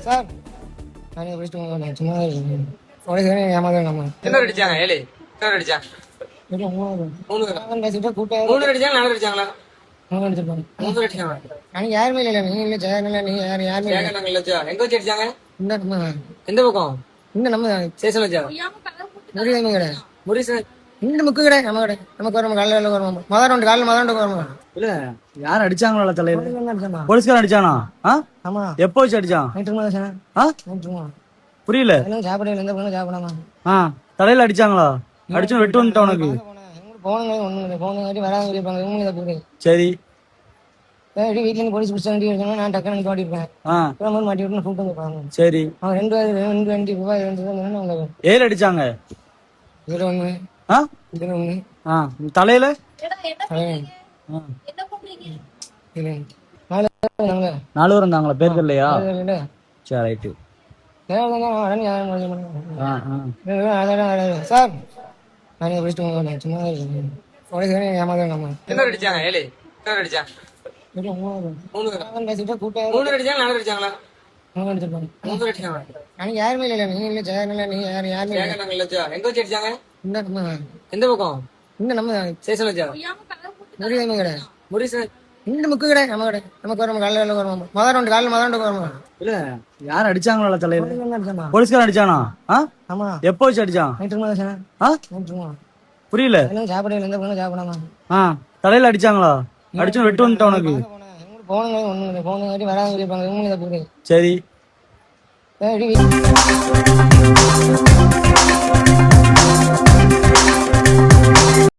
sir நான் படிச்சுட்டு சும்மா உடைக்கிறேன் ஏமாதான் நம்ம என்ன அடிச்சாங்க ஏழு என்ன அடிச்சாங்க பேசிட்டு கூட்டம் 3 அடிச்சாங்க 4 அடிச்சாங்களா 3 அடிச்சிருப்பாங்க 3 அடிச்சாங்க எனக்கு யாருமே இல்லை நீங்க இல்லை ஜெயன் இல்லை நீங்க யாருமே இல்லை நாங்க இல்ல எங்க வச்சு அடிச்சாங்க இந்த நம்ம எந்த பக்கம் இந்த நம்ம ஸ்டேஷன் வச்சா முருகன் கடை முடிச்சு இந்த முக்கு கடை நம்ம கடை நமக்கு வரும் காலையில் வருவோம் காலையில் வருவோம் இல்ல யார் அடிச்சாங்களா தலையில அடிச்சாமா போலீஸ்காரன் அடிச்சானா ஆமா எப்போ வச்சு அடிச்சான் நைட்டுமா புரியல சாப்பிடல எந்த பொண்ணு சாப்பிடாமா தலையில அடிச்சாங்களா அடிச்சு வெட்டு வந்துட்டா உனக்கு போனங்க ஒண்ணு போனங்காட்டி வராங்க இருப்பாங்க இவங்க இதை போகுது சரி வீட்டுல இருந்து போலீஸ் பிடிச்ச வண்டி இருக்கணும் நான் டக்குனு மாட்டி இருப்பேன் மாட்டி விட்டு கூப்பிட்டு வந்துருப்பாங்க சரி அவன் 2 வண்டி ரூபாய் 2 அவங்க ஏழு அடிச்சாங்க இதுல ஒண்ணு இதுல ஒண்ணு தலையில நாலு பேர் இருந்தாங்களா பேர் தெரியலையா சரி ரைட்டு சார் நான் படிச்சுட்டு சும்மா உடைக்கிறேன் ஏமாதான் நம்ம என்ன அடிச்சாங்க ஏழு என்ன அடிச்சாங்க 3 பேசிட்டு கூட்டம் 3 அடிச்சாங்க 4 அடிச்சாங்களா 3 அடிச்சிருப்பாங்க 3 அடிச்சாங்க எனக்கு யாருமே இல்லை நீங்க இல்லை ஜெயன் இல்லை நீங்க யாருமே இல்லை நாங்க இல்ல எங்க வச்சு அடிச்சாங்க இந்த நம்ம எந்த பக்கம் இந்த நம்ம ஸ்டேஷன் வச்சா முருகன் கடை முடிச்சு இந்த முக்கு கடை நம்ம கடை நமக்கு வரும் காலையில் வருவோம் காலையில் வருவோம் இல்ல யார் அடிச்சாங்களா தலையில அடிச்சாமா போலீஸ்காரன் அடிச்சானா ஆமா எப்போ வச்சு அடிச்சான் நைட்டுமா புரியல சாப்பிடல எந்த பொண்ணு சாப்பிடாமா தலையில அடிச்சாங்களா அடிச்சு வெட்டு வந்துட்டா உனக்கு போனங்க ஒண்ணு போனங்காட்டி வராங்க இருப்பாங்க இவங்க இதை போகுது சரி